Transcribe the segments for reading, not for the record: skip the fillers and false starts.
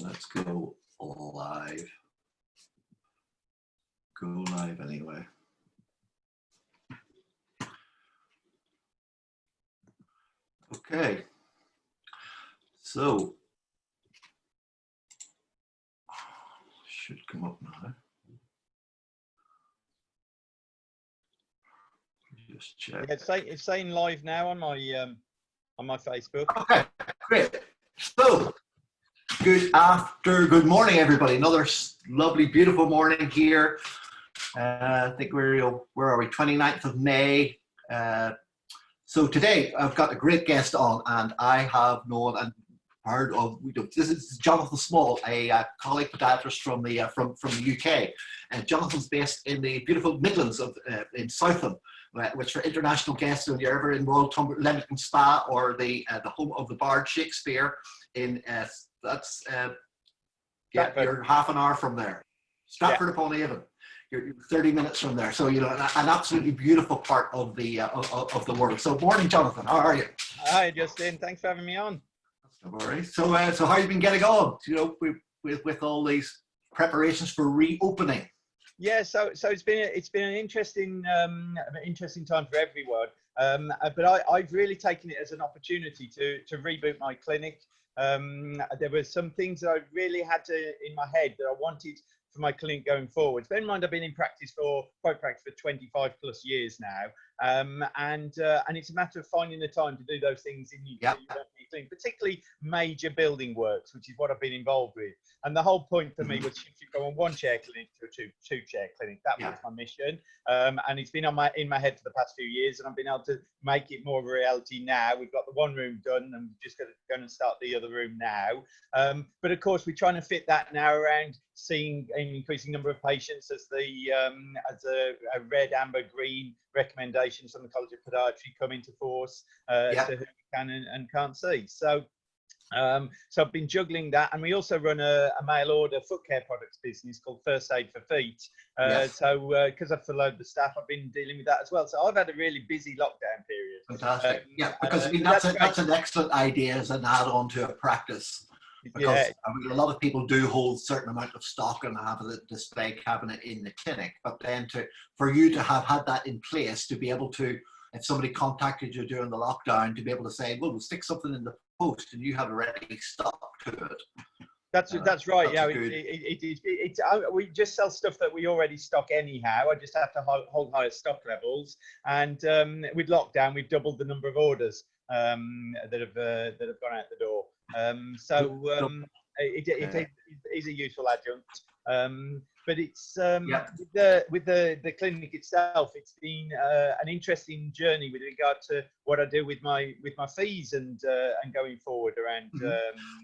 Let's go live. Go live anyway. Okay. So, should come up now. Just check. Yeah, it's saying live now on my Facebook. Okay, great. So, good morning, everybody. Another lovely, beautiful morning here. I think where are we? 29th of May. So today I've got a great guest on, and I have known and heard of. This is Jonathan Small, a colleague podiatrist from the UK. Jonathan's based in the beautiful Midlands of in Southam, which for international guests, when you're ever in Royal Leamington Spa or the home of the Bard Shakespeare, in you're half an hour from there. Stratford upon Avon. You're 30 minutes from there, so you know an absolutely beautiful part of the world. So, morning, Jonathan. How are you? Hi, Justin. Thanks for having me on. No worries. So, so how have you been getting on? You know, with all these preparations for reopening. Yeah, so it's been an interesting time for everyone. But I've really taken it as an opportunity to reboot my clinic. There were some things that I really had in my head that I wanted for my clinic going forward. Bear in mind, I've been in practice for 25 plus years now, and it's a matter of finding the time to do those things in your clinic, particularly major building works, which is what I've been involved with. And the whole point for me was to go on one chair clinic to a two chair clinic. That was my mission, and it's been in my head for the past few years, and I've been able to make it more of a reality now. We've got the one room done, and we're just going to start the other room now. But of course, we're trying to fit that now around seeing an increasing number of patients as a red, amber, green recommendations from the College of Podiatry come into force to who can and can't see. So I've been juggling that, and we also run a mail order foot care products business called First Aid for Feet. So because I've furloughed the staff, I've been dealing with that as well. So I've had a really busy lockdown period. Fantastic. Because I mean that's an excellent idea as an add-on to a practice. Because I mean, a lot of people do hold a certain amount of stock and have a display cabinet in the clinic, but then for you to have had that in place to be able to, if somebody contacted you during the lockdown, to be able to say, well, we'll stick something in the post and you have already stock to it. That's right. We just sell stuff that we already stock anyhow. I just have to hold higher stock levels, and with lockdown, we've doubled the number of orders that have gone out the door. It is a useful adjunct. But it's with the clinic itself, it's been an interesting journey with regard to what I do with my fees and going forward around.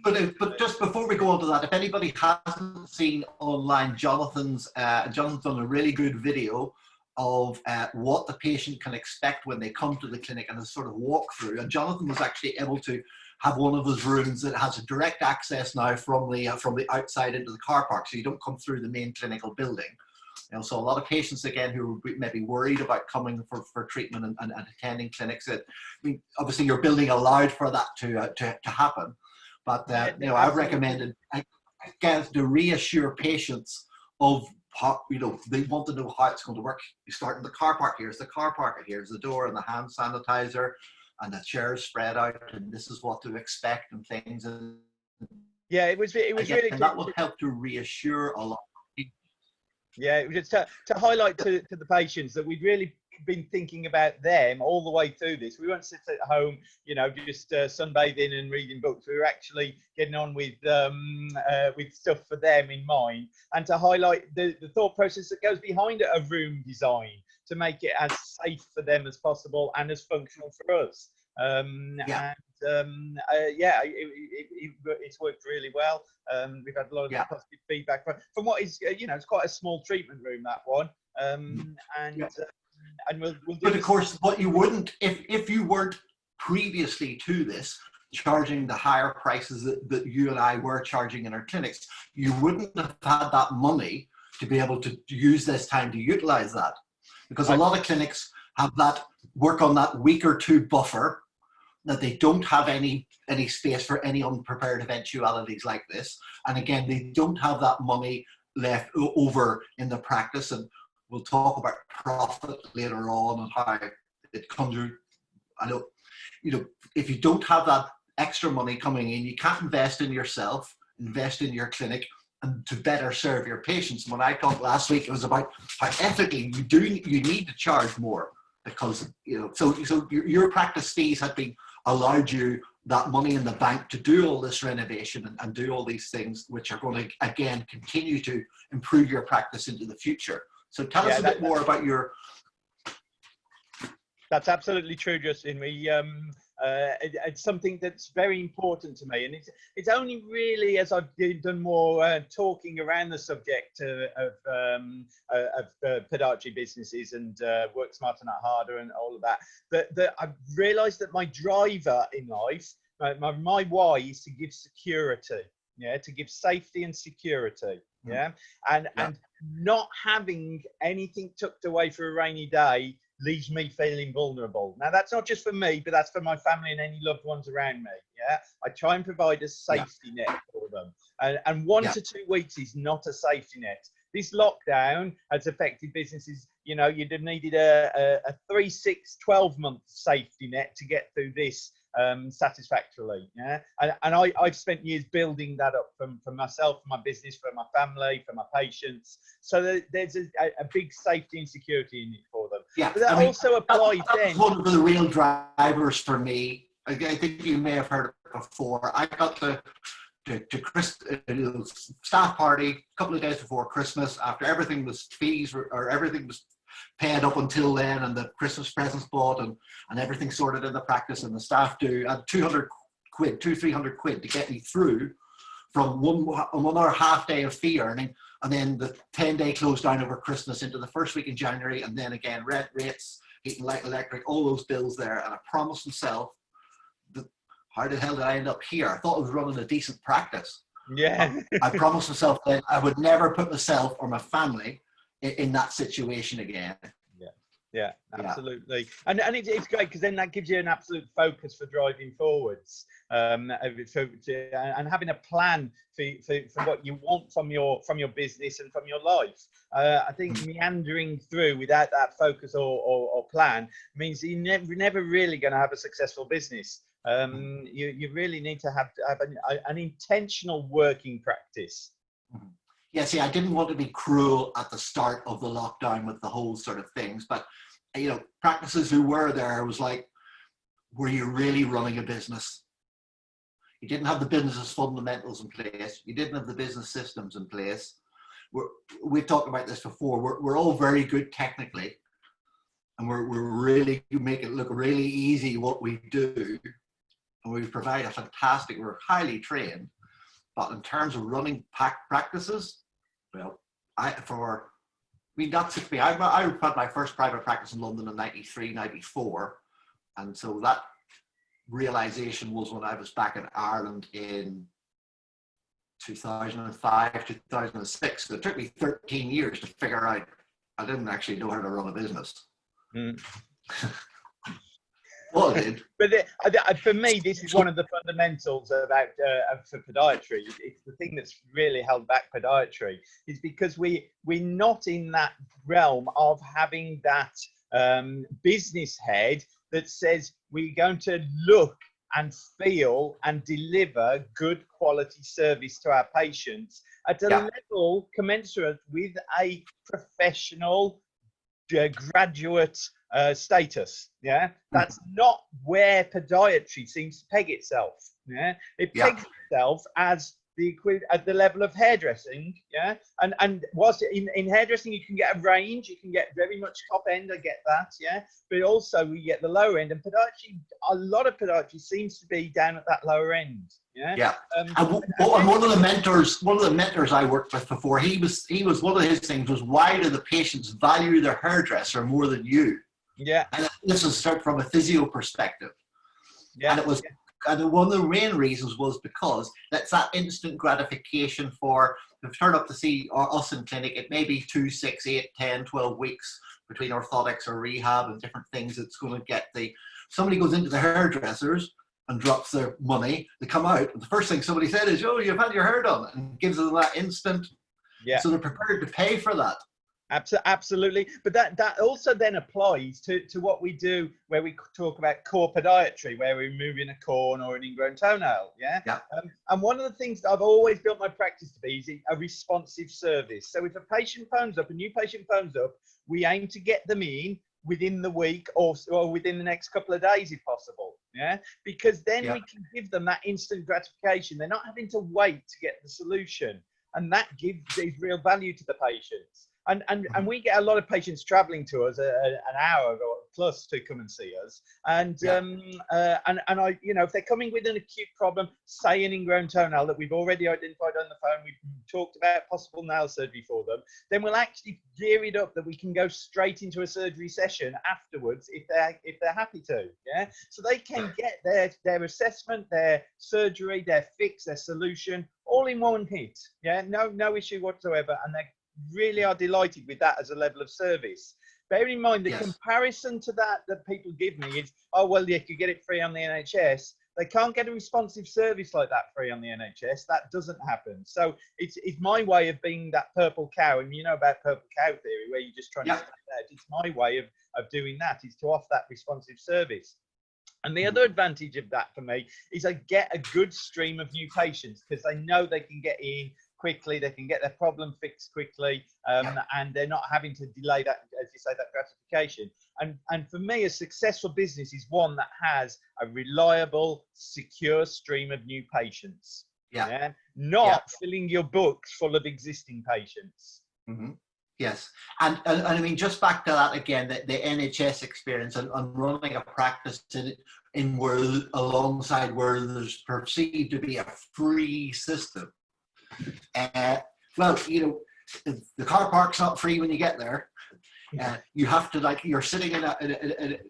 But just before we go on to that, if anybody hasn't seen online, Jonathan's done a really good video of what the patient can expect when they come to the clinic and a sort of walkthrough. And Jonathan was actually able to have one of his rooms that has a direct access now from the outside into the car park, so you don't come through the main clinical building. You know, so a lot of patients again who are maybe worried about coming for treatment and attending clinics. I mean, obviously your building allowed for that to happen, but you know, I've recommended again to reassure patients of how, you know, they want to know how it's going to work. You start in the car park. Here's the car park. Here's the door and the hand sanitizer. And the chairs spread out, and this is what to expect and things. And it was really, and that will help to reassure a lot of people. Yeah, it was just to highlight to the patients that we'd really been thinking about them all the way through this. We weren't sitting at home, you know, just sunbathing and reading books. We were actually getting on with stuff for them in mind, and to highlight the thought process that goes behind a room design to make it as safe for them as possible and as functional for us. It's worked really well. We've had a lot of positive feedback from what is, you know, it's quite a small treatment room, that one. And we'll do. But of course, what you wouldn't, if you weren't previously to this, charging the higher prices that you and I were charging in our clinics, you wouldn't have had that money to be able to use this time to utilize that. Because a lot of clinics have that, work on that week or two buffer, that they don't have any any space for any unprepared eventualities like this. And again, they don't have that money left over in the practice. And we'll talk about profit later on and how it comes through. I know, if you don't have that extra money coming in, you can't invest in yourself, invest in your clinic, and to better serve your patients. And when I talked last week, it was about how ethically you need to charge more, because so your practice fees have been allowed you that money in the bank to do all this renovation and do all these things, which are going to again continue to improve your practice into the future. So tell us a bit more about your. That's absolutely true, Justin. It's something that's very important to me, and it's only really as I've done more talking around the subject of podiatry businesses and work smarter, not harder, and all of that I've realised that my driver in life, my why, is to give security, to give safety and security, and not having anything tucked away for a rainy day leaves me feeling vulnerable. Now, that's not just for me, but that's for my family and any loved ones around me. I try and provide a safety net for them, and 1 to 2 weeks is not a safety net. This lockdown has affected businesses. You'd have needed a 3, 6, 12-month safety net to get through this satisfactorily. And I've spent years building that up for myself, for my business, for my family, for my patients. So there's a big safety and security in it for them. But that also applies then. One of the real drivers for me, I think you may have heard it before. I got to staff party a couple of days before Christmas, after everything was everything was paid up until then, and the Christmas presents bought and everything sorted in the practice, and the staff had 200 quid, 300 quid to get me through from one hour half day of fee earning, and then the 10-day close down over Christmas into the first week in January, and then again rent, rates, heating, light, electric, all those bills there. And I promised myself, how the hell did I end up here? I thought I was running a decent practice. I promised myself that I would never put myself or my family in that situation again. Yeah, absolutely. And it's great, because then that gives you an absolute focus for driving forwards, and having a plan for what you want from your business and from your life. I think meandering through without that focus or plan means you're never really going to have a successful business. You really need to have an intentional working practice. Yeah, see, I didn't want to be cruel at the start of the lockdown with the whole sort of things, but practices who were there was like, were you really running a business? You didn't have the business fundamentals in place. You didn't have the business systems in place. We've talked about this before. We're all very good technically, and we're really make it look really easy what we do, and we provide a fantastic. We're highly trained, but in terms of running practices, well, I had my first private practice in London in 93, 94. And so that realization was when I was back in Ireland in 2005, 2006. So it took me 13 years to figure out I didn't actually know how to run a business. Well, it did. But for me, this is one of the fundamentals about for podiatry. It's the thing that's really held back podiatry, is because we're not in that realm of having that business head that says we're going to look and feel and deliver good quality service to our patients at a level commensurate with a professional graduate status. That's not where podiatry seems to peg itself. It pegs itself as at the level of hairdressing. And whilst in hairdressing you can get a range, you can get very much top end, I get that, but also we get the lower end, and podiatry, a lot of podiatry seems to be down at that lower end. And one of the mentors I worked with before, he was one of his things was, why do the patients value their hairdresser more than you? And this is from a physio perspective. And it was, and one of the main reasons was because that's that instant gratification for to turn up to see us in clinic. It may be 2, 6, 8, 10, 12 weeks between orthotics or rehab and different things. It's going to get somebody goes into the hairdressers, and drops their money. They come out, and the first thing somebody said is, "Oh, you've had your hair done," and gives them that instant. Yeah. So they're prepared to pay for that. Absolutely, but that also then applies to what we do, where we talk about core podiatry, where we're removing a corn or an ingrown toenail. Yeah. And one of the things that I've always built my practice to be is a responsive service. So if a patient phones up, a new patient phones up, we aim to get them in within the week or within the next couple of days if possible. Yeah, because then we can give them that instant gratification. They're not having to wait to get the solution, and that gives real value to the patients. And we get a lot of patients traveling to us an hour or plus to come and see us. And I, you know, if they're coming with an acute problem, say an ingrown toenail that we've already identified on the phone, we've talked about possible nail surgery for them, then we'll actually gear it up that we can go straight into a surgery session afterwards if they're happy to. Yeah, so they can get their assessment, their surgery, their fix, their solution all in one hit. Yeah, no issue whatsoever, and they really are delighted with that as a level of service. Bear in mind the comparison to that people give me is, oh well, you could get it free on the NHS. They can't get a responsive service like that free on the NHS. That doesn't happen. So it's my way of being that purple cow, and you know about purple cow theory, where you just try to stand out. It's my way of doing that, is to offer that responsive service. And the other advantage of that for me is I get a good stream of new patients, because they know they can get in quickly, they can get their problem fixed quickly, and they're not having to delay that, as you say, that gratification. And for me, a successful business is one that has a reliable, secure stream of new patients. Not filling your books full of existing patients. Yes, and I mean, just back to that again, the NHS experience and running a practice in where alongside where there's perceived to be a free system. Well, you know, the car park's not free when you get there. You have to, like, you're sitting in a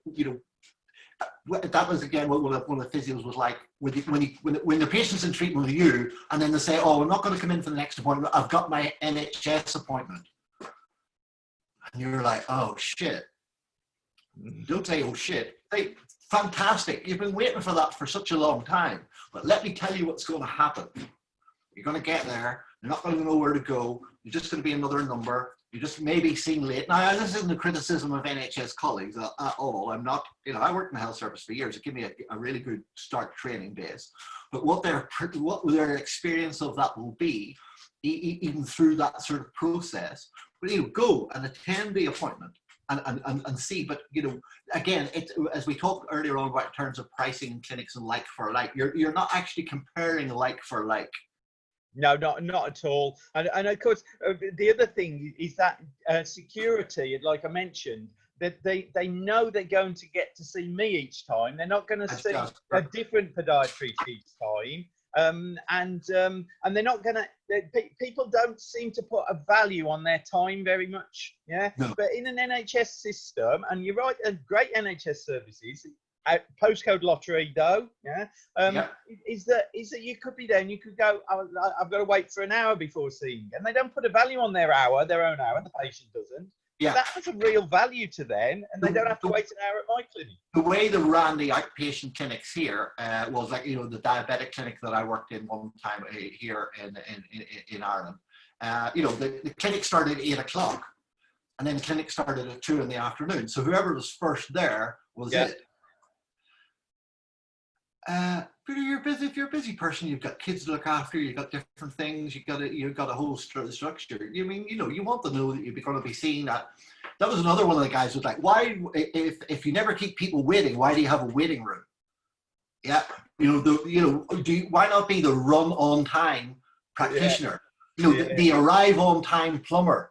you know, that was again what one of the physios was like, when the patient's in treatment with you, and then they say, "Oh, I'm not going to come in for the next appointment. I've got my NHS appointment." And you're like, "Oh shit." Don't say, "Oh shit." Say, "Fantastic. You've been waiting for that for such a long time. But let me tell you what's going to happen. You're going to get there. You're not going to know where to go. You're just going to be another number. You're just maybe seen late." Now, this isn't a criticism of NHS colleagues at all. I'm not, you know, I worked in the health service for years. It gave me a really good start training base. But what their experience of that will be, even through that sort of process, but you know, go and attend the appointment and see. But you know, again, as we talked earlier on about in terms of pricing in clinics and like for like, you're not actually comparing like for like. No, not at all. And of course, the other thing is that security, like I mentioned, that they know they're going to get to see me each time. They're not going to see a different podiatrist each time. And they're not going to, people don't seem to put a value on their time very much. Yeah. No. But in an NHS system, and you're right, great NHS services, postcode lottery though, is that you could be there and you could go, I've got to wait for an hour before seeing, and they don't put a value on their own hour, the patient doesn't. That has a real value to them, and they don't have to wait an hour at my clinic. The way they ran the outpatient clinics here was like, you know, the diabetic clinic that I worked in one time here in Ireland. You know, the clinic started at 8 o'clock, and then the clinic started at 2 in the afternoon. So whoever was first there was it. But if you're a busy person, you've got kids to look after, you've got different things, you've got a whole structure. You mean, you know, you want to know that you're going to be seen. That was another one of the guys who was like, why, if you never keep people waiting, why do you have a waiting room? Yeah, you know, why not be the run on time practitioner? You know, the arrive on time plumber.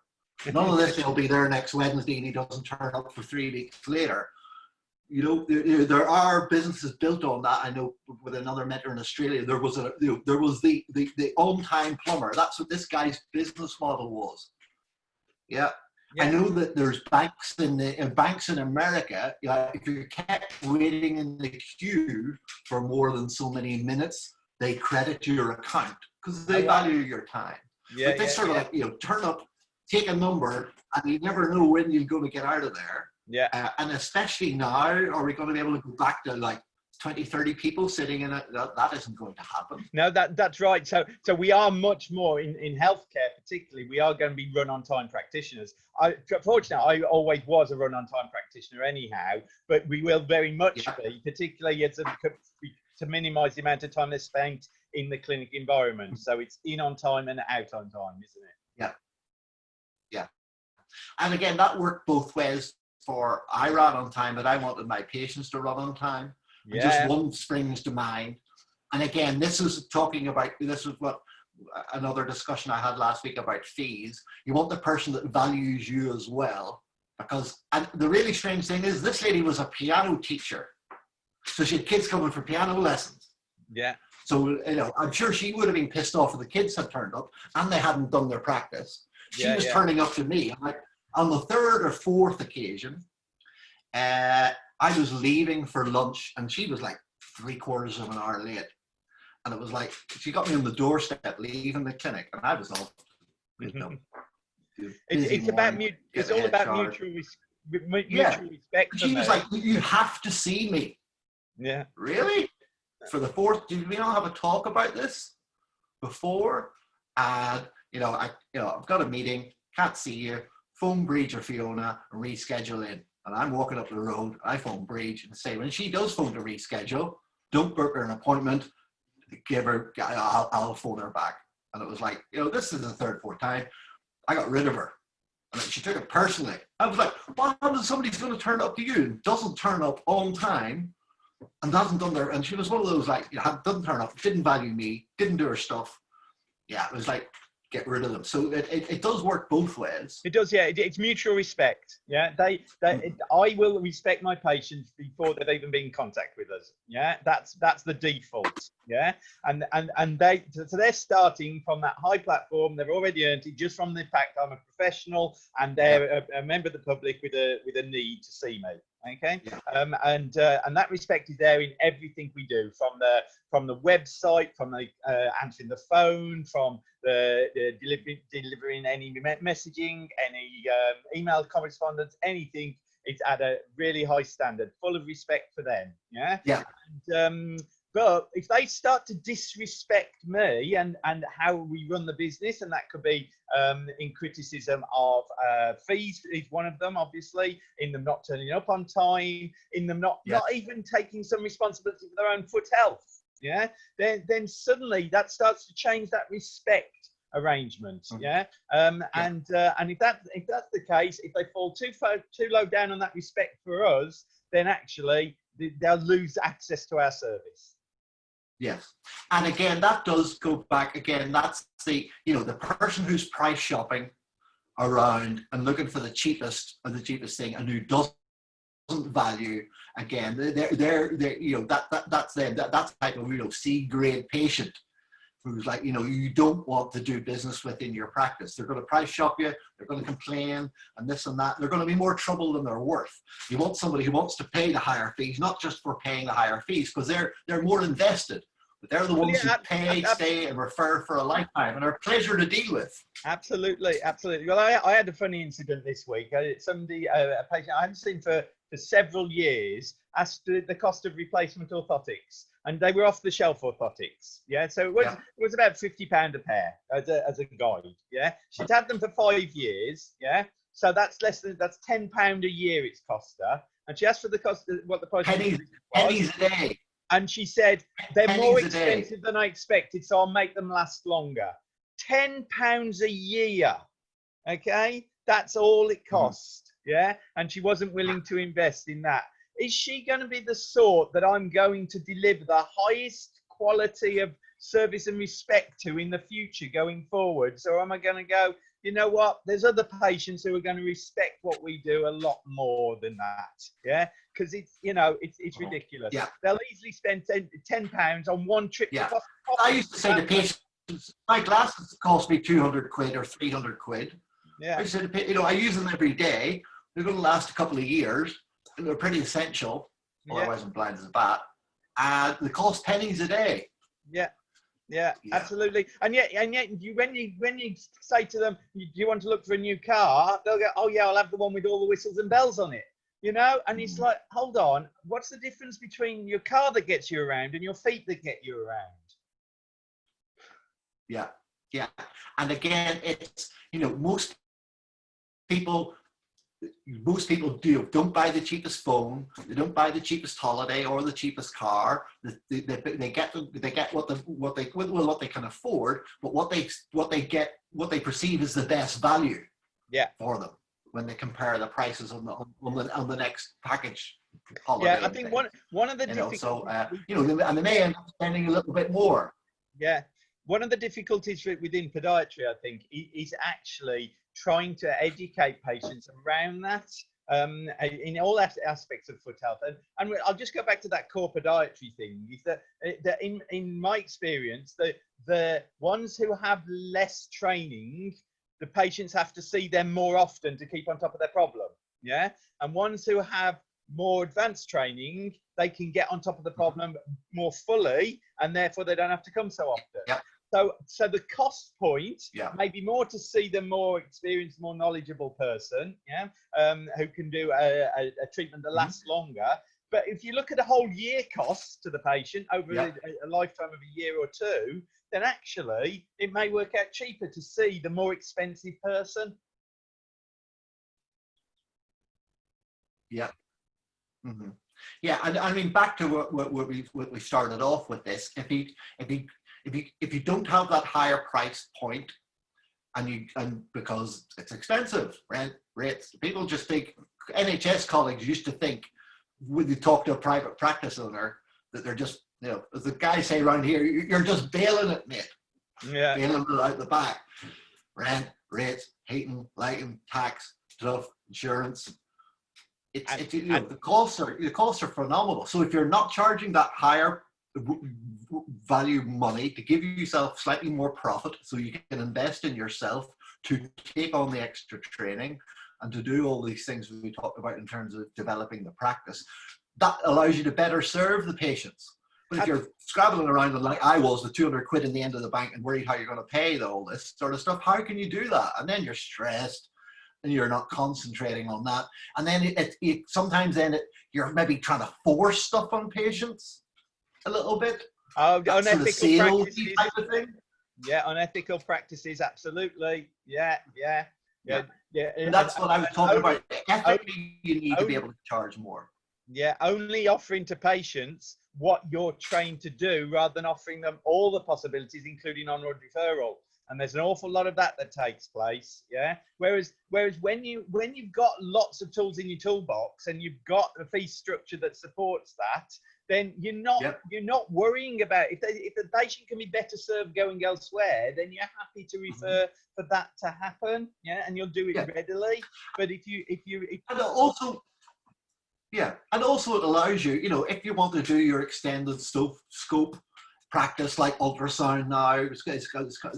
None of this, he'll be there next Wednesday and he doesn't turn up for 3 weeks later. You know, there are businesses built on that. I know with another mentor in Australia, there was the on-time plumber. That's what this guy's business model was. I know that there's banks in America. If you're kept waiting in the queue for more than so many minutes, they credit your account because they value your time. But they sort of like, you know, turn up, take a number, and you never know when you're going to get out of there. And especially now, are we going to be able to go back to like 20, 30 people sitting in it. That isn't going to happen. No, that's right. So we are much more in healthcare, particularly. We are going to be run-on-time practitioners. Fortunately, I always was a run-on-time practitioner anyhow, but we will very much be, particularly as to minimise the amount of time they're spent in the clinic environment. So it's in on time and out on time, isn't it? Yeah. Yeah. And again, that worked both ways. I ran on time, but I wanted my patients to run on time. And just one springs to mind. And again, this is what another discussion I had last week about fees. You want the person that values you as well, and the really strange thing is this lady was a piano teacher. So she had kids coming for piano lessons. Yeah. So, I'm sure she would have been pissed off if the kids had turned up and they hadn't done their practice. She was turning up to me. I'm like, on the third or fourth occasion, I was leaving for lunch and she was like 3/4 of an hour late. And it was like, she got me on the doorstep leaving the clinic and I was all, it's all about mutual respect. She was like, you have to see me. Yeah. Really? For the fourth, did we not have a talk about this before? And, I've got a meeting, can't see you, phone Bridge or Fiona and reschedule in. And I'm walking up the road, I phone Bridge and say, when she does phone to reschedule, don't book her an appointment, I'll phone her back. And it was like, this is the third, fourth time. I got rid of her. And she took it personally. I was like, what happens if somebody's going to turn up to you and doesn't turn up on time and doesn't done their, and she was one of those like, doesn't turn up, didn't value me, didn't do her stuff. Yeah, it was like, get rid of them. So it does work both ways. It does, yeah. It's mutual respect. Yeah, I will respect my patients before they've even been in contact with us. Yeah, that's the default. Yeah, and they're starting from that high platform. They've already earned it just from the fact I'm a professional and they're a member of the public with a need to see me. Okay, and that respect is there in everything we do, from the website, from the answering the phone, from the delivering any messaging, any email correspondence, anything. It's at a really high standard, full of respect for them. Yeah. Yeah. And, but if they start to disrespect me and how we run the business, and that could be in criticism of fees is one of them, obviously, in them not turning up on time, in them not even taking some responsibility for their own foot health, then suddenly that starts to change that respect arrangement. And if that's the case, if they fall too low down on that respect for us, then actually they'll lose access to our service. Yes. And again, that does go back again. That's the person who's price shopping around and looking for the cheapest thing and who doesn't value, again, that's them. That's the type of, C grade patient who's like, you don't want to do business within your practice. They're going to price shop you. They're going to complain and this and that. They're going to be more trouble than they're worth. You want somebody who wants to pay the higher fees, not just for paying the higher fees, because they're more invested. But they're the ones who pay, stay, and refer for a lifetime and are a pleasure to deal with. Absolutely, absolutely. Well, I had a funny incident this week. Somebody, a patient I hadn't seen for several years, asked the cost of replacement orthotics, and they were off-the-shelf orthotics. Yeah, so it was about £50 a pair as a guide. Yeah, she'd had them for 5 years. Yeah, so that's £10 a year it's cost her, and she asked for the cost, what the price pennies a day. And she said, they're more expensive than I expected, so I'll make them last longer. £10 a year, okay? That's all it cost, yeah? And she wasn't willing to invest in that. Is she going to be the sort that I'm going to deliver the highest quality of service and respect to in the future going forward? So am I going to go, you know what, there's other patients who are going to respect what we do a lot more than that, yeah? Because it's ridiculous. Yeah. They'll easily spend £10 on one trip. Yeah. I used to say to patients, my glasses cost me 200 quid or 300 quid. Yeah. I said, I use them every day. They're going to last a couple of years. And they're pretty essential. Otherwise I'm blind as a bat. And they cost pennies a day. Yeah, absolutely. And yet, when you say to them, do you want to look for a new car? They'll go, oh yeah, I'll have the one with all the whistles and bells on it. you know, and it's like, hold on, what's the difference between your car that gets you around and your feet that get you around? Yeah, yeah. And again, it's, you know, most people don't buy the cheapest phone, they don't buy the cheapest holiday or the cheapest car. They get what they can afford, but what they perceive is the best value, yeah, for them when they compare the prices on the next package holiday. Yeah, I think one of the difficulties, and they may end up spending a little bit more. Yeah, one of the difficulties within podiatry, I think, is actually trying to educate patients around that in all aspects of foot health. And I'll just go back to that core podiatry thing, is that in my experience, the ones who have less training, the patients have to see them more often to keep on top of their problem. Yeah. And ones who have more advanced training, they can get on top of the problem more fully, and therefore they don't have to come so often. Yeah. So the cost point, yeah, may be more to see the more experienced, more knowledgeable person, yeah, who can do a treatment that lasts longer. But if you look at the whole year cost to the patient over a lifetime of a year or two, then actually it may work out cheaper to see the more expensive person. Yeah. Mm-hmm. Yeah, and I mean, back to what we started off with this. If you don't have that higher price point, and because it's expensive, rent, rates, people just think, NHS colleagues used to think when you talk to a private practice owner that they're just, you know, as the guys say around here, you're just bailing it, mate. Yeah, bailing it out the back. Rent, rates, heating, lighting, tax, stuff, insurance. The costs are phenomenal. So if you're not charging that higher value money to give yourself slightly more profit, so you can invest in yourself to take on the extra training and to do all these things we talked about in terms of developing the practice, that allows you to better serve the patients. But if you're scrabbling around and like I was, with 200 quid in the end of the bank and worried how you're going to pay all this sort of stuff, how can you do that? And then you're stressed and you're not concentrating on that. And then sometimes you're maybe trying to force stuff on patients a little bit. Unethical practices. Type of thing. Yeah, unethical practices, absolutely. Yeah. And that's what I was talking about. Ethically, you need to be able to charge more. Yeah, only offering to patients what you're trained to do rather than offering them all the possibilities, including onward referral. And there's an awful lot of that takes place, yeah. Whereas when you've got lots of tools in your toolbox and you've got a fee structure that supports that, then you're not worrying about if the patient can be better served going elsewhere. Then you're happy to refer for that to happen, yeah, and you'll do it readily. But and also it allows you, you know, if you want to do your extended scope practice like ultrasound now, it's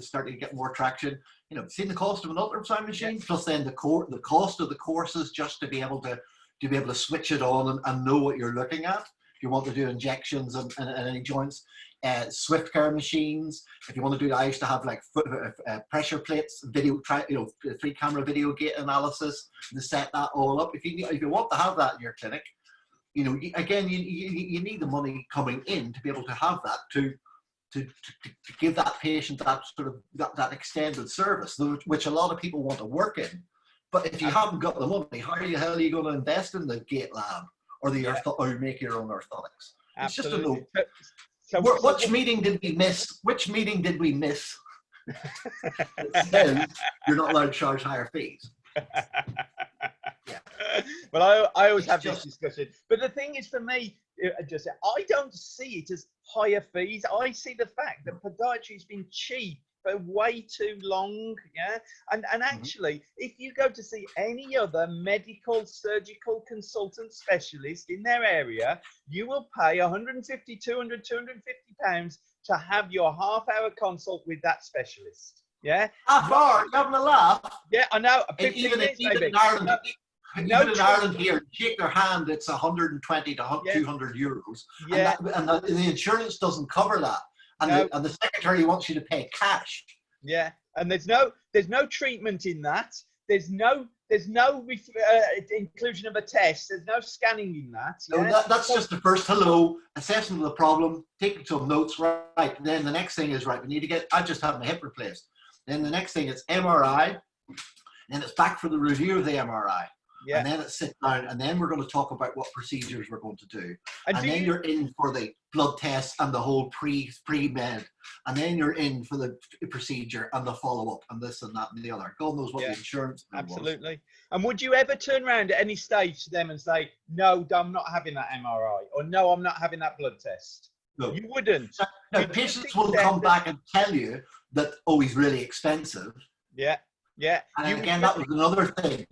starting to get more traction. You know, seeing the cost of an ultrasound machine, plus then the cost of the courses just to be able to switch it on and know what you're looking at. If you want to do injections and any joints, Swift care machines. If you want to do, I used to have like pressure plates, video, 3-camera video gate analysis, to set that all up. If you want to have that in your clinic, you know, again, you need the money coming in to be able to have that to give that patient that sort of that extended service, which a lot of people want to work in. But if you haven't got the money, how the hell are you going to invest in the gate lab or or make your own orthotics? It's just a no. Which meeting did we miss? Which meeting did we miss? It says you're not allowed to charge higher fees. Yeah. Well, I always have this discussion. But the thing is, for me, I don't see it as higher fees. I see the fact that podiatry has been cheap for way too long, yeah. And actually, if you go to see any other medical, surgical consultant specialist in their area, you will pay 150, 200, 250 pounds to have your half-hour consult with that specialist. Yeah. Half hour, you're having a laugh. Yeah, I know. Even in Ireland. Even in Ireland here, shake their hand, it's 120 to 200 euros. Yeah. And the insurance doesn't cover that. And the secretary wants you to pay cash. Yeah. And there's no treatment in that. There's no there's no inclusion of a test. There's no scanning in that. So Yeah? that's just the first hello, assessment of the problem, taking some notes, right? Then the next thing is, right, we need to get, I just had my hip replaced. Then the next thing is MRI, and it's back for the review of the MRI. Yeah. And then it's sit down, and then we're going to talk about what procedures we're going to do. And then you're in for the blood test and the whole pre-med. And then you're in for the procedure and the follow-up and this and that and the other. God knows what the insurance bill absolutely was. And would you ever turn around at any stage to them and say, no, I'm not having that MRI, or no, I'm not having that blood test? No. You wouldn't. Now, patients will come back and tell you that, oh, he's really expensive. Yeah, yeah. And again, that was another thing.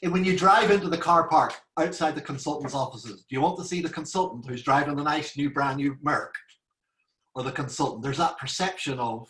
When you drive into the car park outside the consultant's offices, do you want to see the consultant who's driving the nice new brand new Merc, or the consultant? There's that perception of,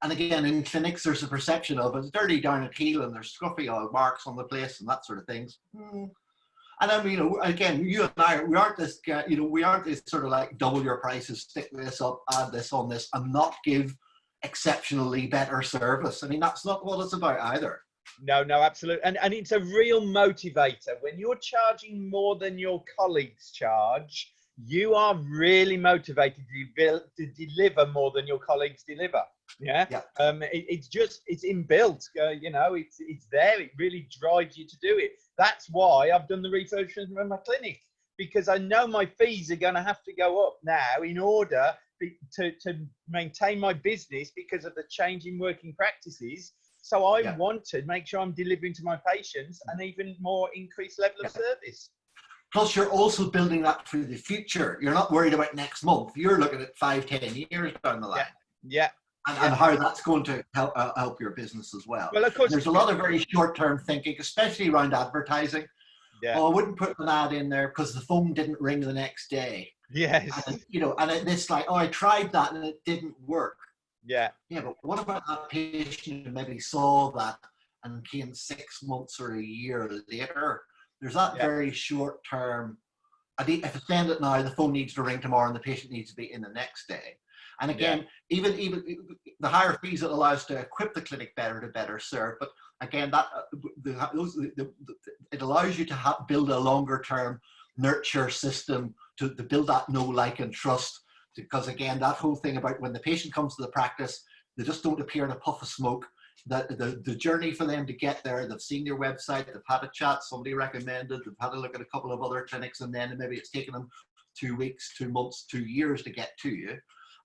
and again, in clinics, there's a perception of it's dirty down at heel and there's scruffy marks on the place and that sort of things. And then, you know, again, you and I, we aren't this, you know, we aren't this sort of like double your prices, stick this up, add this on this, and not give exceptionally better service. I mean, that's not what it's about either. No, absolutely. And it's a real motivator. When you're charging more than your colleagues charge, you are really motivated to deliver more than your colleagues deliver. Yeah. It's inbuilt. You know, it's there. It really drives you to do it. That's why I've done the refurbishment of my clinic, because I know my fees are going to have to go up now in order to maintain my business because of the change in working practices. So I want to make sure I'm delivering to my patients an even more increased level of service. Plus, you're also building that for the future. You're not worried about next month. You're looking at 5-10 years down the line. And how that's going to help your business as well. Well, of course, there's a lot of very short-term thinking, especially around advertising. Oh, I wouldn't put an ad in there because the phone didn't ring the next day. Yes. And, you know, and it's like, oh, I tried that and it didn't work. Yeah, but what about that patient who maybe saw that and came 6 months or a year later? There's that very short term. If it's ended now, the phone needs to ring tomorrow and the patient needs to be in the next day. And again, even the higher fees, it allows to equip the clinic better to better serve. But again, that it allows you to build a longer term nurture system to build that know, like, and trust. Because again, that whole thing about when the patient comes to the practice, they just don't appear in a puff of smoke. That the journey for them to get there, they've seen your website, they've had a chat, somebody recommended, they've had a look at a couple of other clinics, and then maybe it's taken them 2 weeks, 2 months, 2 years to get to you.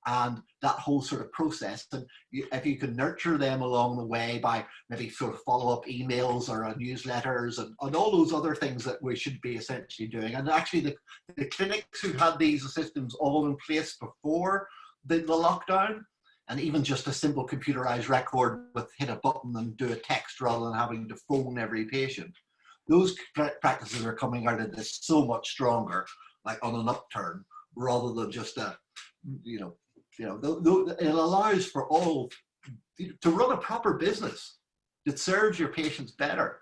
And that whole sort of process, and if you can nurture them along the way by maybe sort of follow-up emails or newsletters and all those other things that we should be essentially doing. And actually the clinics who had these systems all in place before the lockdown, and even just a simple computerized record with hit a button and do a text rather than having to phone every patient, those practices are coming out of this so much stronger, like on an upturn, rather than just it allows for all to run a proper business that serves your patients better.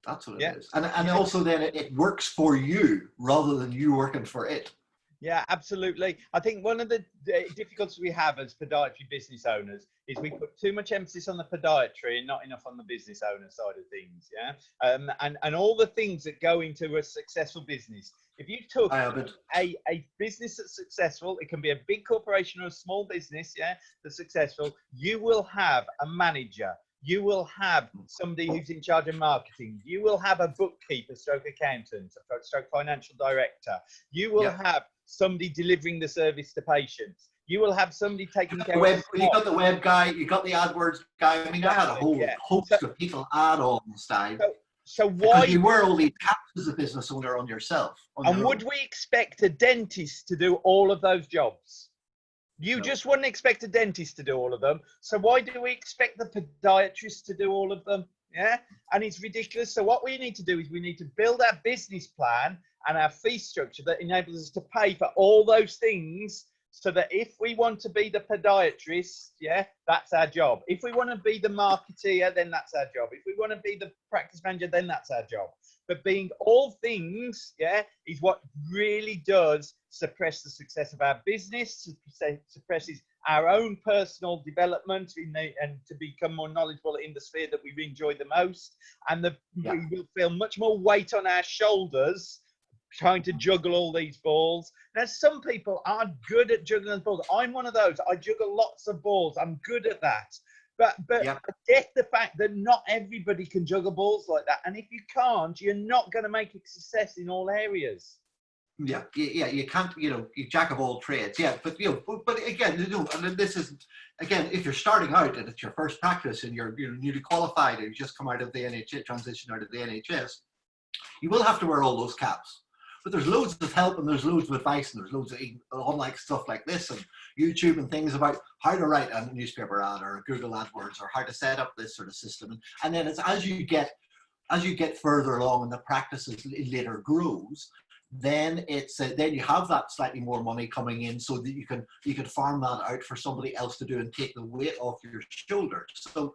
That's what it is. And also then it works for you rather than you working for it. Yeah, absolutely. I think one of the difficulties we have as podiatry business owners is we put too much emphasis on the podiatry and not enough on the business owner side of things. And all the things that go into a successful business. If you took a business that's successful, it can be a big corporation or a small business, that's successful, you will have a manager. You will have somebody who's in charge of marketing. You will have a bookkeeper, stroke accountant, stroke financial director. You will have somebody delivering the service to patients. You will have somebody taking care of you got the web guy, you got the AdWords guy. I mean, I had a whole host of people add-ons, Dave. So why? Because you wear all these caps as a business owner on yourself. And would we expect a dentist to do all of those jobs? You just wouldn't expect a dentist to do all of them. So why do we expect the podiatrist to do all of them? And it's ridiculous. So what we need to do is we need to build our business plan and our fee structure that enables us to pay for all those things, so that if we want to be the podiatrist, that's our job. If we want to be the marketeer, then that's our job. If we want to be the practice manager, then that's our job. But being all things, is what really does suppress the success of our business, suppresses our own personal development and to become more knowledgeable in the sphere that we enjoy the most. And we will feel much more weight on our shoulders trying to juggle all these balls. Now, some people are good at juggling balls. I'm one of those. I juggle lots of balls. I'm good at that. But I get the fact that not everybody can juggle balls like that. And if you can't, you're not going to make a success in all areas. Yeah, you can't, you jack of all trades. Yeah, but but again, and this is, again, if you're starting out and it's your first practice and you're newly qualified and you just come out of the NHS, transition out of the NHS, you will have to wear all those caps. But there's loads of help and there's loads of advice and there's loads of online stuff like this and YouTube and things about how to write a newspaper ad or a Google AdWords or how to set up this sort of system. And then it's as you get further along and the practice later grows, then it's then you have that slightly more money coming in so that you can farm that out for somebody else to do and take the weight off your shoulders. So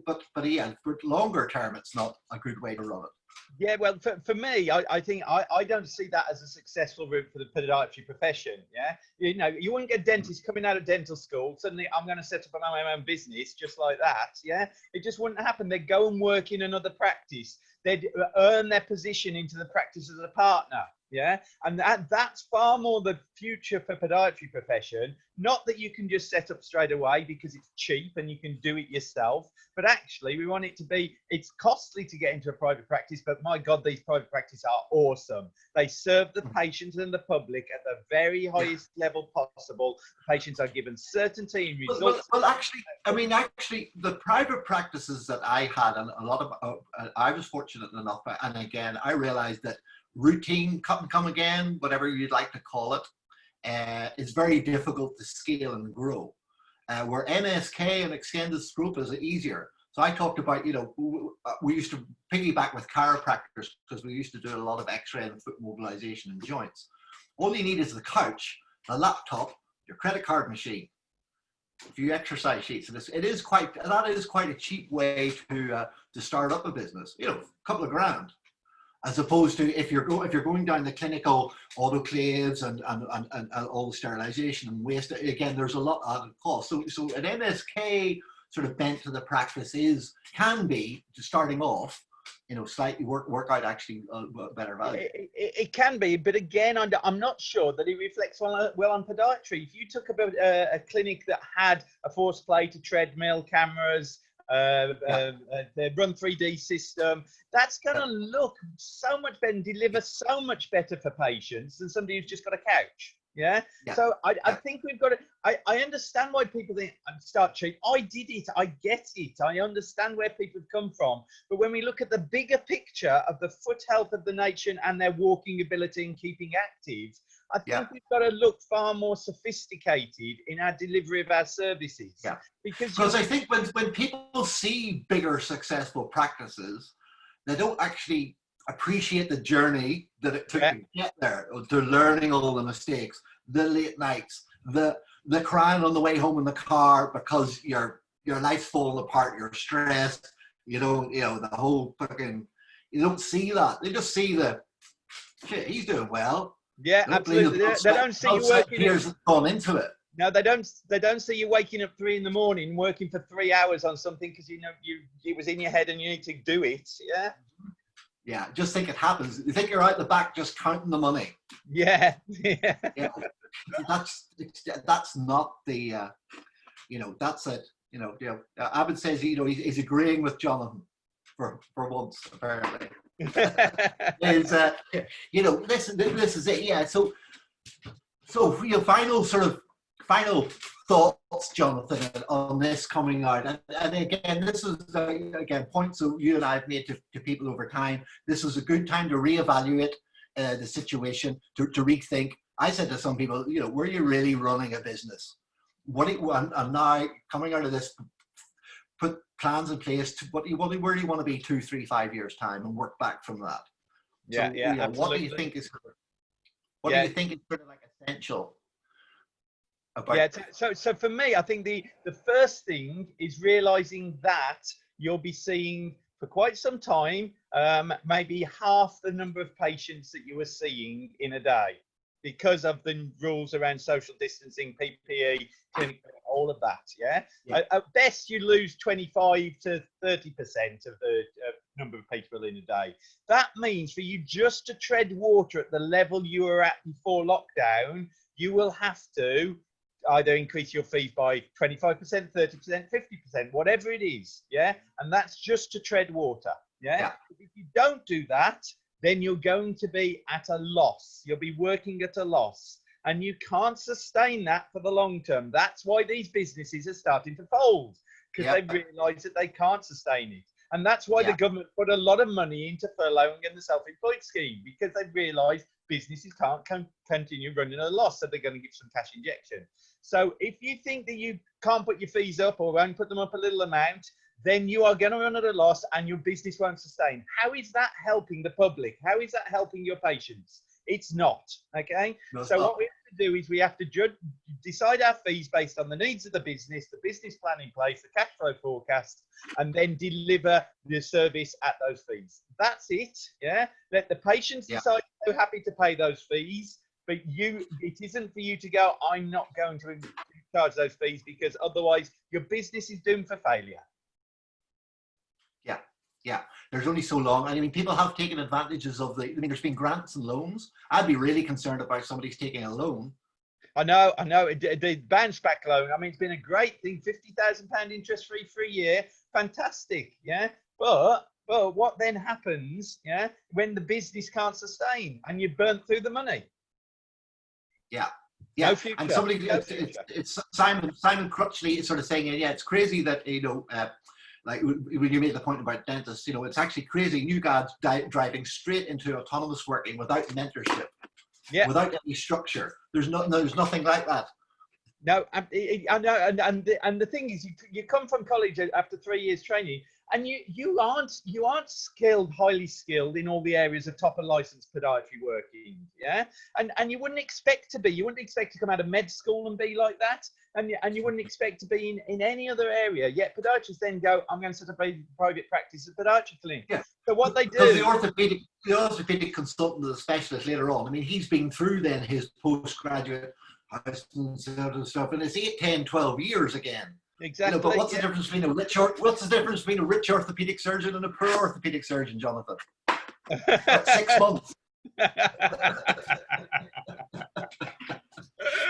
but yeah, for longer term, it's not a good way to run it. Yeah, well, for me, I think I don't see that as a successful route for the podiatry profession. Yeah, you wouldn't get dentists coming out of dental school suddenly, I'm going to set up my own business just like that. Yeah, it just wouldn't happen. They'd go and work in another practice. They'd earn their position into the practice as a partner. Yeah, and that's far more the future for podiatry profession. Not that you can just set up straight away because it's cheap and you can do it yourself, but actually we want it to be, it's costly to get into a private practice, but my God, these private practices are awesome. They serve the patients and the public at the very highest level possible. The patients are given certainty in results. Well, actually, the private practices that I had, and a lot of, I was fortunate enough, and again, I realized that routine come again, whatever you'd like to call it, is very difficult to scale and grow. Where MSK and extended scope is easier. So I talked about, we used to piggyback with chiropractors because we used to do a lot of X-ray and foot mobilization and joints. All you need is the couch, a laptop, your credit card machine, a few exercise sheets, and that is quite a cheap way to start up a business. A couple of grand. As opposed to if you're going down the clinical autoclaves and all the sterilization and waste, again, there's a lot of cost. So an MSK sort of bent to the practice can be, starting off, slightly work out actually better value. It can be, but again, I'm not sure that it reflects well on podiatry. If you took about a clinic that had a force plate, a treadmill, cameras, the Run 3D system, that's going to look so much better and deliver so much better for patients than somebody who's just got a couch. So I think we've got to, I understand why people think start cheap. I did it, I get it, I understand where people have come from, but when we look at the bigger picture of the foot health of the nation and their walking ability and keeping active, I think we've got to look far more sophisticated in our delivery of our services. Because I think when people see bigger successful practices, they don't actually appreciate the journey that it took to get there. They're learning all the mistakes, the late nights, the crying on the way home in the car because your life's falling apart, you're stressed, the whole fucking, you don't see that. They just see the shit, he's doing well. Yeah, absolutely. They don't see you working. Years gone into it. No, they don't see you waking up 3 a.m, working for 3 hours on something because it was in your head and you need to do it. Yeah, just think it happens. You think you're out the back just counting the money. Yeah. That's not the that's it. Abid says he's agreeing with Jonathan for once, apparently. This is it. Yeah. So final thoughts, Jonathan, on this coming out, and again, this is points that you and I have made to people over time. This is a good time to reevaluate the situation, to rethink. I said to some people, were you really running a business? And now coming out of this, put plans in place to where do you want to be 2, 3, 5 years time, and work back from that. Absolutely. What do you think is sort of like essential? So for me, I think the first thing is realizing that you'll be seeing for quite some time, maybe half the number of patients that you were seeing in a day. because of the rules around social distancing, PPE, clinic, all of that. Yeah. At best, you lose 25 to 30% of the number of people in a day. That means for you just to tread water at the level you were at before lockdown, you will have to either increase your fees by 25%, 30%, 50%, whatever it is. Yeah. And that's just to tread water. Yeah. If you don't do that, then you're going to be at a loss. You'll be working at a loss, and you can't sustain that for the long term. That's why these businesses are starting to fold, because they've realised that they can't sustain it. And that's why the government put a lot of money into furloughing and the self-employed scheme, because they've realised businesses can't continue running at a loss, so they're going to give some cash injection. So if you think that you can't put your fees up or won't put them up a little amount, then you are going to run at a loss and your business won't sustain. How is that helping the public? How is that helping your patients? It's not, okay? So what we have to do is we have to decide our fees based on the needs of the business plan in place, the cash flow forecast, and then deliver the service at those fees. That's it, yeah? Let the patients decide if they're happy to pay those fees, but it isn't for you to go, I'm not going to charge those fees, because otherwise your business is doomed for failure. Yeah, there's only so long. I mean, people have taken advantages of there's been grants and loans. I'd be really concerned about somebody's taking a loan. I know. The bounce back loan, I mean, it's been a great thing, £50,000 interest free for a year. Fantastic, yeah? But what then happens, yeah, when the business can't sustain and you've burnt through the money? Yeah. No future. And somebody, it's Simon Crutchley is sort of saying, yeah, it's crazy that, like when you made the point about dentists, it's actually crazy. New guys driving straight into autonomous working without mentorship, without any structure. There's nothing like that. No, I know, and the thing is, you come from college after 3 years training, and you aren't highly skilled in all the areas of top and licensed podiatry working, yeah, and you wouldn't expect to be. You wouldn't expect to come out of med school and be like that, and you wouldn't expect to be in any other area. Yet podiatrists then go, I'm going to set up a private practice at podiatry clinic. Yeah. So what they do, because the orthopedic consultant, the specialist later on, I mean, he's been through then his postgraduate and stuff, and it's 8, 10, 12 years again. Exactly. But what's the difference between a rich orthopedic surgeon and a poor orthopedic surgeon, Jonathan? That's 6 months.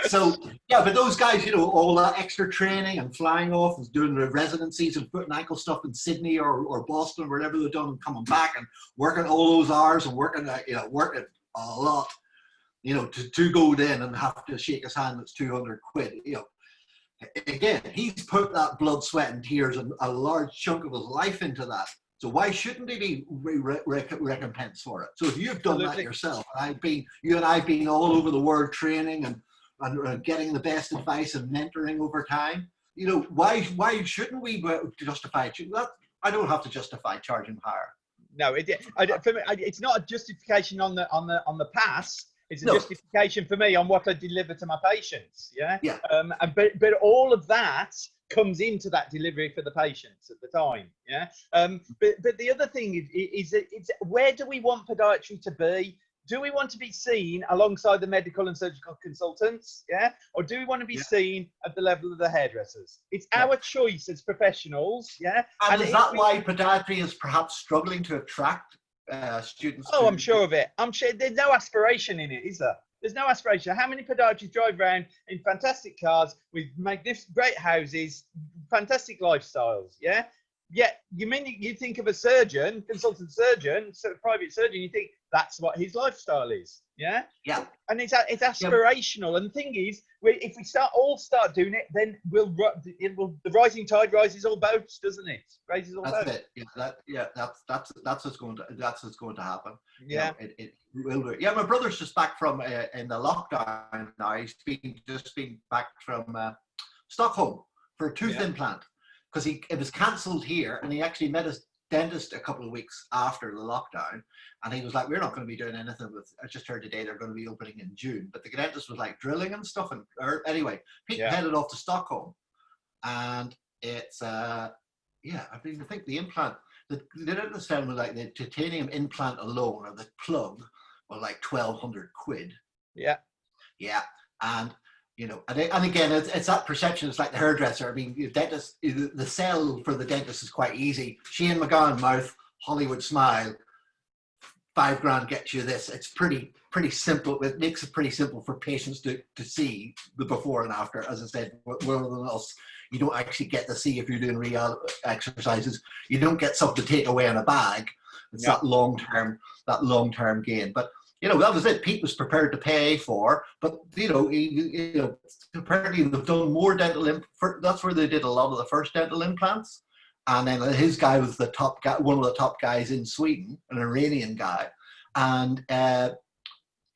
So yeah, but those guys, all that extra training and flying off and doing the residencies and foot and ankle stuff in Sydney or Boston or wherever they've done, and coming back and working all those hours and working a lot, to go then and have to shake his hand, that's 200 quid, Again, he's put that blood, sweat and tears and a large chunk of his life into that. So why shouldn't he be recompensed for it? So if you've done that yourself, and you and I've been all over the world training and getting the best advice and mentoring over time, why shouldn't we justify it? I don't have to justify charging higher. No, for me, it's not a justification on the pass. It's a justification for me on what I deliver to my patients. Yeah. Yeah. But all of that comes into that delivery for the patients at the time. Yeah. But the other thing is where do we want podiatry to be? Do we want to be seen alongside the medical and surgical consultants? Yeah. Or do we want to be seen at the level of the hairdressers? It's our choice as professionals. Yeah. And is that why podiatry is perhaps struggling to attract students? Oh, I'm sure of it. I'm sure there's no aspiration in it, is there? There's no aspiration. How many podiatrists drive around in fantastic cars with magnificent, great houses, fantastic lifestyles? Yeah. Yet you think of a surgeon, consultant surgeon, private surgeon, you think that's what his lifestyle is. Yeah. Yeah. And it's aspirational. And the thing is, if we all start doing it, then the rising tide rises all boats, doesn't it? Raises all boats. That's it. That's what's going to happen. Yeah. It will do. Yeah. My brother's just back from in the lockdown now. He's just been back from Stockholm for a tooth implant. Because it was cancelled here, and he actually met his dentist a couple of weeks after the lockdown, and he was like, we're not going to be doing anything I just heard today they're going to be opening in June, but the dentist was like drilling and stuff, anyway, Pete headed off to Stockholm, and it's I think the implant, the dentist found like the titanium implant alone, or the plug, was like 1,200 quid. Yeah. Yeah, and you know, and again, it's that perception. It's like the hairdresser. I mean, the dentist, the sell for the dentist is quite easy. Shane McGowan mouth, Hollywood smile, £5 gets you this. It's pretty simple. It makes it pretty simple for patients to see the before and after. As I said, rather than us, you don't actually get to see if you're doing real exercises. You don't get something to take away in a bag. It's that long term gain. But you know, that was it. Pete was prepared to pay for, but you know, apparently they've done more dental. That's where they did a lot of the first dental implants, and then his guy was the top guy, one of the top guys in Sweden, an Iranian guy, and he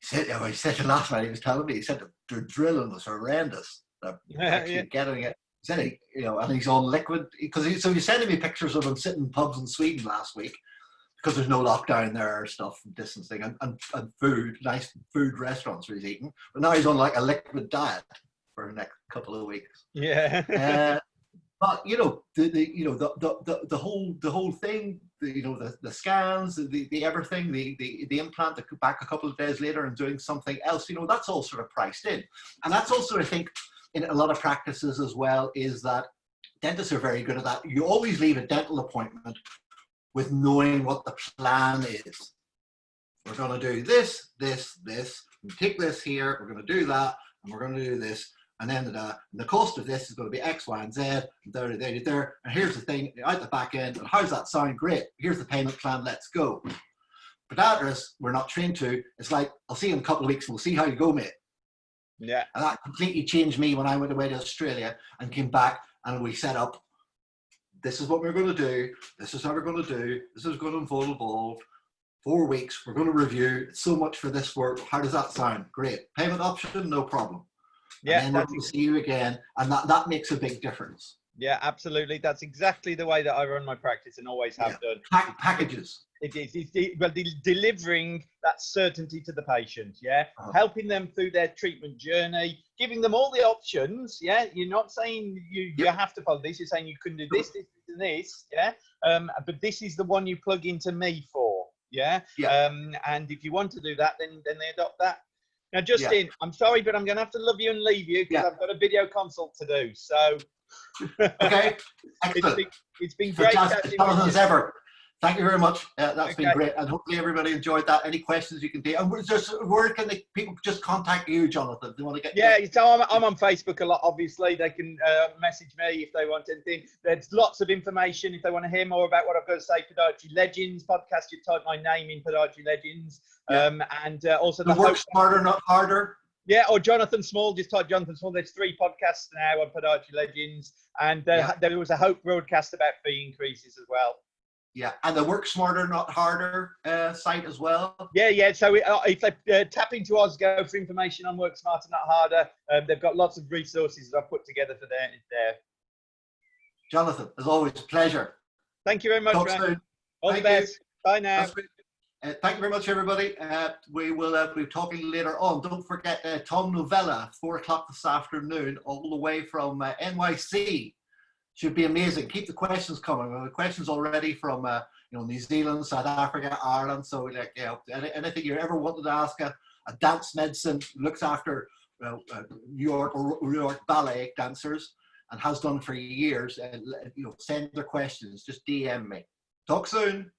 said last night he was telling me, he said the drilling was horrendous. Actually getting it. He said, you know, and he's on liquid because so he's sending me pictures of him sitting in pubs in Sweden last week, because there's no lockdown there or stuff, distancing, and food, nice food restaurants where he's eating. But now he's on like a liquid diet for the next couple of weeks. Yeah. But you know, the whole thing, you know, the scans, the everything, the implant, the back a couple of days later and doing something else, you know, that's all sort of priced in. And that's also, I think, in a lot of practices as well, is that dentists are very good at that. You always leave a dental appointment with knowing what the plan is. We're going to do this, we take this here, we're going to do that, and we're going to do this, and then the cost of this is going to be X, Y, and Z, and there, and here's the thing, out the back end, and how's that sound? Great, here's the payment plan, let's go. Podiatrists, we're not trained to, it's like, I'll see you in a couple of weeks, and we'll see how you go, mate. Yeah. And that completely changed me when I went away to Australia and came back, and we set up, this is what we're going to do. This is how we're going to do. This is going to involve 4 weeks. We're going to review so much for this work. How does that sound? Great. Payment option, no problem. Yeah. And then we'll see you again. And that makes a big difference. Yeah, absolutely. That's exactly the way that I run my practice and always have done. Packages. Delivering that certainty to the patient, helping them through their treatment journey, giving them all the options, you're not saying you have to follow this, you're saying you can do this, this, and this, but this is the one you plug into me for, and if you want to do that, then they adopt that. Now, Justin, I'm sorry, but I'm going to have to love you and leave you because I've got a video consult to do, so. Okay, excellent. It's been great. As ever. Thank you very much. That's been great, and hopefully everybody enjoyed that. Any questions you can take, and where can people just contact you, Jonathan? If they want to get so I'm on Facebook a lot. Obviously, they can message me if they want anything. There's lots of information if they want to hear more about what I've got to say. Podiatry Legends podcast. You type my name in, Podiatry Legends, and also the Work Smarter, Not Harder. Yeah, or Jonathan Small. Just type Jonathan Small. There's 3 podcasts now on Podiatry Legends, and there was a Hope broadcast about fee increases as well. Yeah, and the Work Smarter, Not Harder site as well. Yeah. So if they tap into Osgo for information on Work Smarter, Not Harder, they've got lots of resources that I've put together for there. Jonathan, as always, a pleasure. Thank you very much, Ryan. All the best. Bye now. Thank you very much, everybody. We will be talking later on. Don't forget Tom Novella, 4 o'clock this afternoon, all the way from NYC. Should be amazing. Keep the questions coming. We have questions already from New Zealand, South Africa, Ireland. So anything you ever wanted to ask a dance medicine looks after New York ballet dancers and has done for years. Send their questions. Just DM me. Talk soon.